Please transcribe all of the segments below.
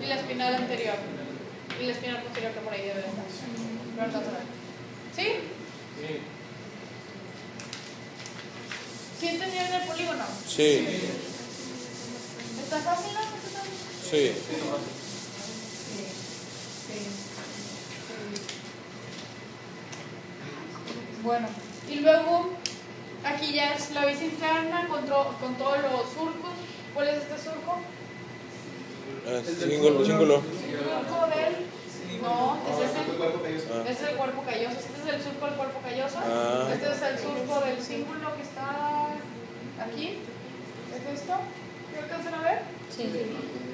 Y la espinal anterior. Y la espinal posterior que por ahí debe estar. Pero no se ve. ¿Sí? Sí. ¿Sí entendieron el polígono? Sí. ¿Está fácil, no? Sí. Bueno, y luego aquí ya es la vista interna con todos los surcos. ¿Cuál es este surco? Cíngulo. Surco del... No, es ese. Este es el cuerpo calloso. Este es el surco del cuerpo calloso. Este es el surco del cíngulo que está aquí. ¿Es esto? ¿Qué alcanzan a ver? Sí.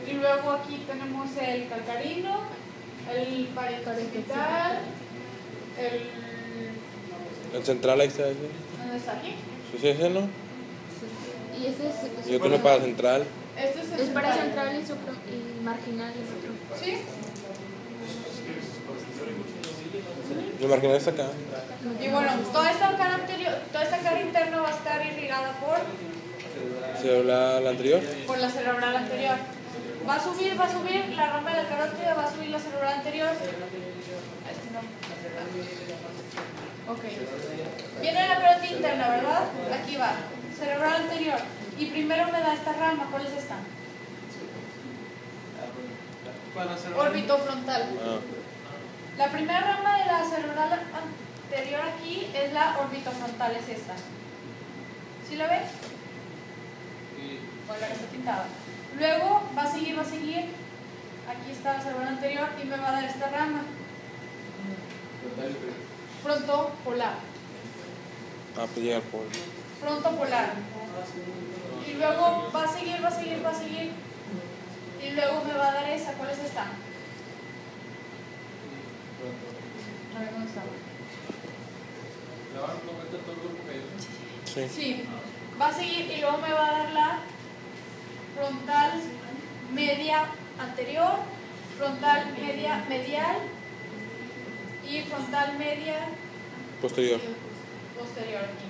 Y luego aquí tenemos el calcarino, el parietal, El central ahí está. ¿dónde está aquí? ¿Sí, ese no? Y ese es... Y otro para central. Este es el Es para central y marginal y otro. ¿Sí? El marginal está acá. Y bueno, toda esta cara anterior, toda esta cara interna va a estar irrigada ¿La anterior? por la cerebral anterior. Va a subir la rama de la carótida, va a subir la cerebral anterior. Este no. Ok. Viene la carótida interna, ¿verdad? Aquí va. Cerebral anterior. Y primero me da esta rama. ¿Cuál es esta? Orbitofrontal. La primera rama de la cerebral anterior aquí es la orbitofrontal, es esta. ¿Sí la ves? Bueno, la que está pintada. Luego va a seguir. Aquí está la cerebral anterior y me va a dar esta rama. Frontopolar. Pues llega por. Frontopolar. Y luego va a seguir. Y luego me va a dar esa. ¿Cuál es esta? A ver, ¿dónde está? ¿La van a completar todo el grupo que Sí. Sí. Va a seguir y luego me va a dar la frontal media anterior, frontal media medial y frontal media Posterior. posterior aquí.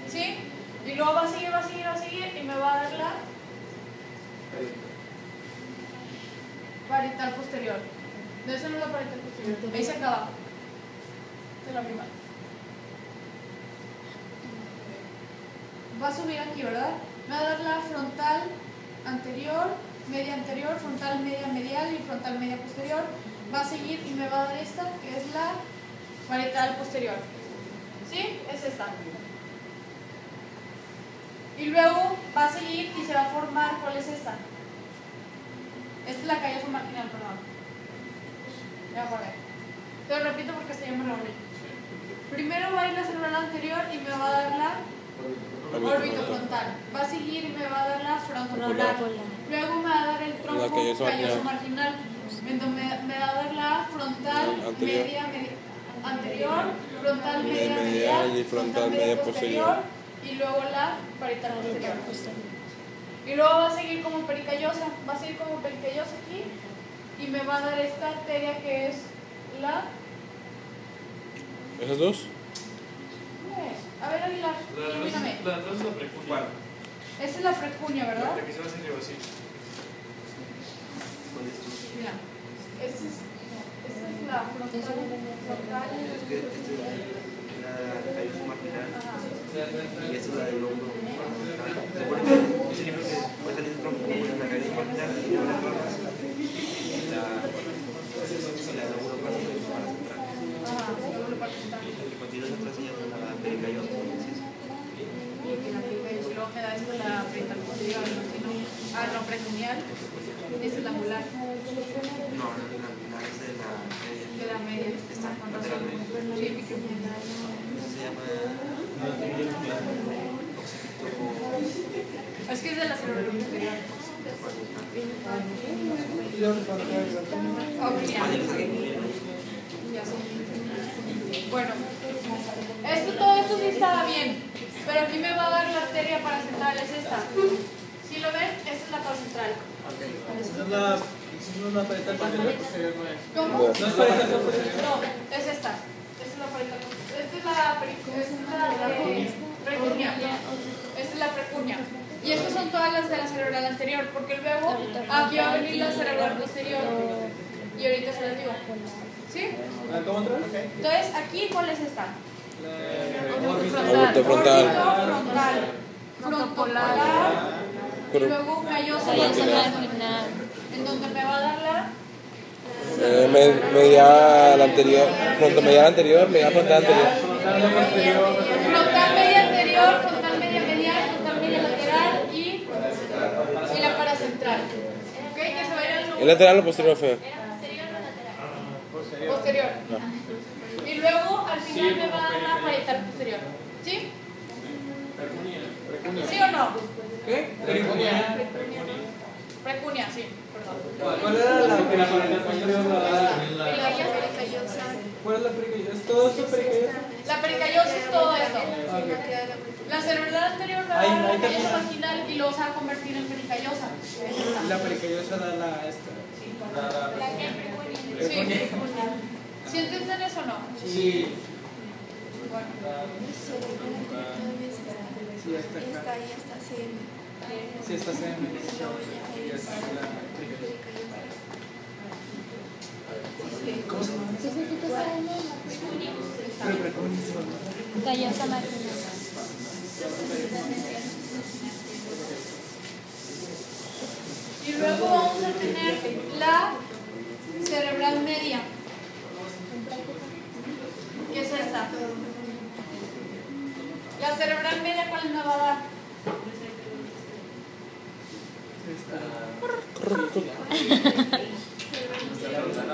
¿Sí? Y luego va a seguir y me va a dar la parietal posterior. No, esa no es la parietal posterior. Ahí se acaba. Esta es la primera. Va a subir aquí, ¿verdad? Me va a dar la frontal anterior, frontal media medial y frontal media posterior. Va a seguir y me va a dar esta, que es la parietal posterior. ¿Sí? Es esta. Y luego va a seguir y se va a formar, ¿cuál es esta? Esta es la calloso marginal, perdón. Ya acordé. Te lo repito porque hasta ya me reuní. Primero va a ir la cerebral anterior y me va a dar la orbitofrontal. Va a seguir y me va a dar la frontopolar. Luego me va a dar el tronco calloso marginal. Entonces me va a dar la frontal media anterior, frontal media medial y frontal media posterior. Y luego la parietal posterior. Y luego va a seguir como pericallosa. Va a seguir como pericallosa aquí. Y me va a dar esta arteria que es la... ¿Esas dos? A ver, Aguilar, ilumíname. La atrás es la precunia. Esta es la precunia, ¿verdad? La que se va a hacer así. Mira, esta es la frontal. La calloso marginal. Y esta es la del hombro. Ese libro que va a salir el tronco como la calloso marginal y la ramas. Y la del hombro para central. Y continúa esa otra señal con la pericallosa. Y luego me da esto la parietal posterior, no, precuneal. Esta es la molar. No, la es de la media. De la media. Está con lateralmente. razón. Sí, bicumeal. Se llama Es que es de la cerebral posterior. Bueno, todo esto sí estaba bien, pero aquí me va a dar la arteria paracentral, es esta. ¿Sí lo ven? Esta es la paracentral. No es la parietal posterior. ¿Cómo? No es parietal posterior. No, es esta. Esta es la parietal posterior. Esta es la precunia. Esta es la precunia. Y estas son todas las de la cerebral anterior, porque luego aquí va a venir la cerebral posterior. Y ahorita se las digo. ¿Sí? ¿Cómo otra vez? Entonces, aquí, ¿cuál es esta? Órbita frontal. Frontal. Frontopolar. Y luego callosa marginal. En donde me va a dar la Medial anterior. Frontomedial anterior, medial frontal anterior. frontal media anterior, frontal media medial, frontal media lateral y la paracentral. ¿Ok? Que se vaya al ¿El lateral o posterior feo? posterior. Y luego al final me va a dar la parietal posterior. ¿Sí? ¿Sí o no? ¿Qué? Precunia. Precunia, sí. Perdón. ¿Cuál era la pericariosa? ¿Cuál es la pericariosa? ¿Es todo eso pericariosa? La pericallosa es todo esto. La cerebral anterior va a dar la callosa vaginal y luego se va a convertir en pericallosa. La pericariosa da la esta. Sí. ¿Sí entienden eso o no? Sí. Bueno. Sí, está acá. Sí, está CM. ¿Cómo se llama? Callosa marginal. Y luego vamos a tener la cerebral media, que es esta. La cerebral media, ¿cuál me va a dar?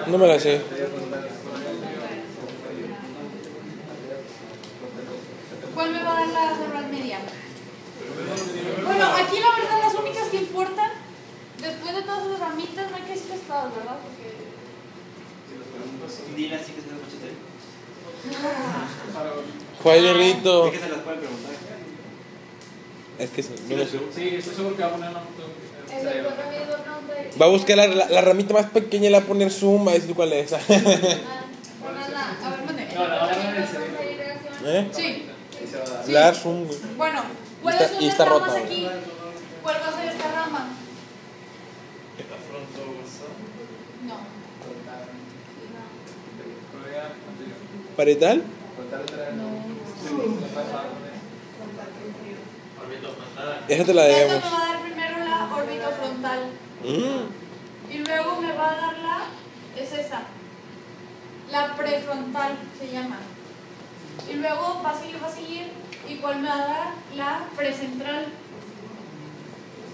No me la sé. ¿Cuál me va a dar la cerebral media? Bueno, aquí la verdad las únicas que importan, después de todas las ramitas, no hay que decirles todas, ¿verdad? Porque... Dile así que se lo escuchaste. Juan Rito. Es que se las pueden preguntar. Es que sí, no lo sé. Sí, estoy seguro que va a poner una foto. Va a buscar la ramita más pequeña y la va a poner zoom, va a decir cuál es. A ver, mande. ¿Eh? Sí. Le va a dar zoom, güey. Bueno, Y ¿cuáles está- son y las está ramas rota, aquí? ¿Cuál va a ser esta rama? No. ¿Parietal? Esa te la Esta debemos. me va a dar primero la orbitofrontal. Y luego me va a dar es esta, la prefrontal se llama. Y luego va a seguir, y cuál me va a dar la precentral.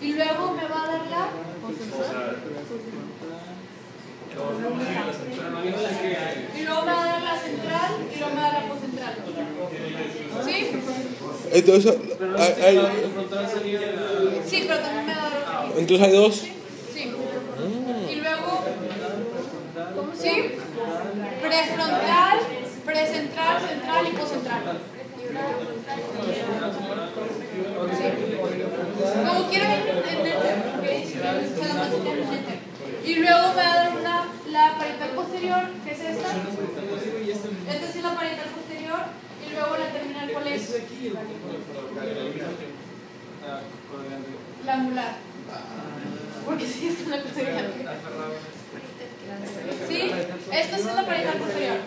Y luego me va a dar la y luego me va a dar la central y luego me va a dar la poscentral. ¿Sí? Entonces, Sí, pero también me va a dar otra aquí. entonces hay dos. Sí. Y luego, ¿sí? Prefrontal, precentral, central y poscentral. Sí. Como quiero entender, porque se la más inteligente. Y luego me va a dar la parietal posterior, que es esta. Esta sí es la parietal posterior. Y luego la terminal, ¿cuál es? La angular. Porque sí, esta es la posterior. Sí, esta sí es la parietal posterior.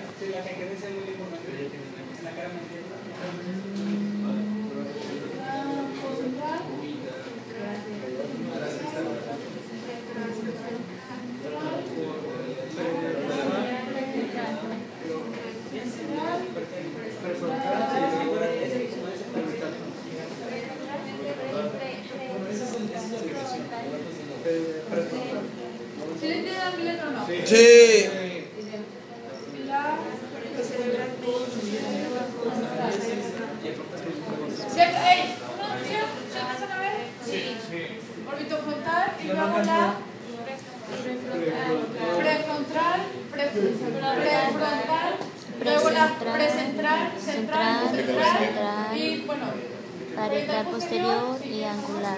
¿Sí le entienden mi letra o no? Sí. ¡Ey! ¿Sí alcanzan a ver? Sí. Orbitofrontal y luego la prefrontal, luego la precentral, central y bueno, Parietal posterior y angular.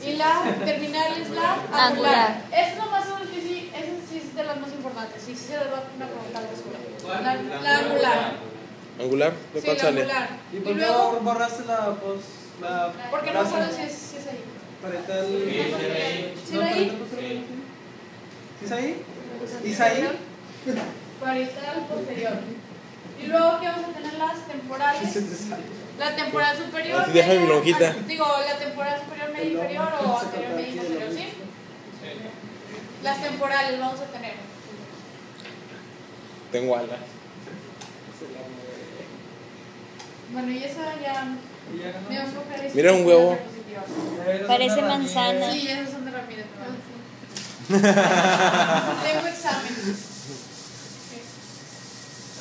y la terminal es la angular. Es lo más seguro que sí, esa sí es de las más importantes. Sí, se les va a preguntar después. La angular. ¿Angular? ¿De Sí, cuál la sale? angular. ¿Y Y por qué luego, borraste la porque no recuerdo si es ahí. Parietal. ¿Sí lo ahí? ¿Sí es ahí? ¿Y es ahí? Parietal posterior. Y luego que vamos a tener las temporales. La temporal superior. Así deja mi lonjita. Digo, la temporal superior, media inferior o anterior, media inferior, ¿sí? Las temporales vamos a tener. Tengo alas. Bueno, y esa ya. Me voy a enfocar en Mira un huevo. Parece manzana. Sí, esas son de Ramírez. Tengo examen.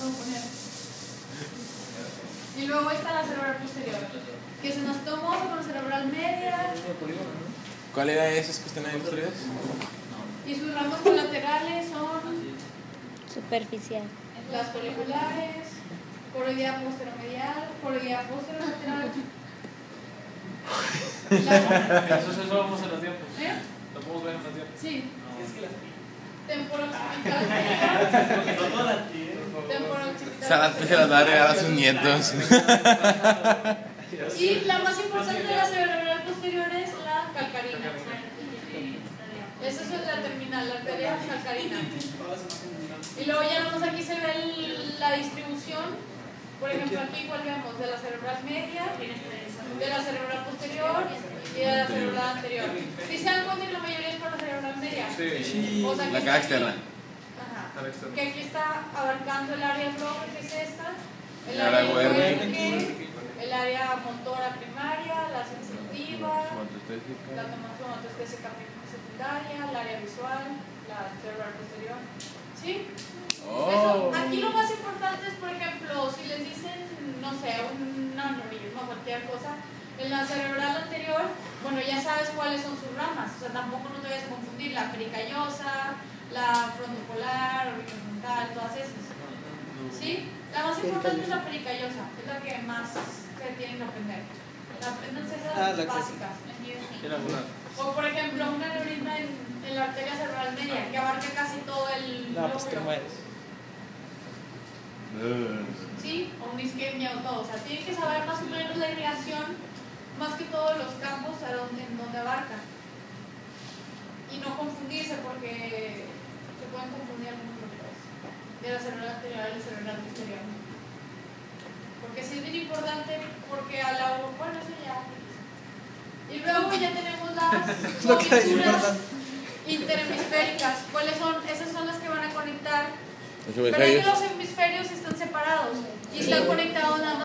Vamos a poner. Y luego está la cerebral posterior, que es anastomosa con la cerebral media. ¿Cuál era esas que están ahí posteriores? Y sus ramas colaterales son Superficial. las coliculares, poroidea posteromedial, poroidea posterolateral. Eso vamos en los tiempos. ¿Eh? Lo podemos ver en los tiempos. Sí. Temporoccipital. O sea, las se las va a regalar a sus nietos. Y la más importante de la cerebral posterior es la calcarina. Esa es la terminal, la arteria calcarina. Y luego ya vemos aquí se ve la distribución. Por ejemplo, aquí cuál vemos de la cerebral media, de la cerebral posterior y de la cerebral anterior. Si se dan cuenta que la mayoría es por la cerebral media. Sí. O sea, que La está cara aquí. externa. Ajá. Que aquí está abarcando el área roja, que es esta, el La área área verde. verde, el área motora primaria, la sensitiva, la tomatoestésica secundaria, el área visual, la cerebral posterior. ¿Sí? Eso, aquí lo más importante es, por ejemplo, si les dicen, no sé, un aneurisma o cualquier cosa, en la cerebral anterior, bueno, ya sabes cuáles son sus ramas, o sea, tampoco no te vayas a confundir, la pericallosa, la frontopolar, horizontal, todas esas. ¿Sí? La más importante es la pericallosa, es la que más se tienen que aprender. Apréndanse esas básicas. O por ejemplo, un aneurisma en la arteria cerebral media, que abarca casi todo el No, pues te lóbulo. mueres. ¿Sí? O una isquemia o todo. O sea, tienen que saber más o menos la irrigación, más que todos los campos en donde abarca. Y no confundirse porque se pueden confundir algunos doctores de la cerebral anterior y la cerebral posterior. Porque sí es bien importante, porque a la bueno, eso ya. Y luego ya tenemos las comisuras interhemisféricas. ¿Cuáles son? Esas son las que van a conectar. Pero es que los hemisferios están separados y están conectados nada más.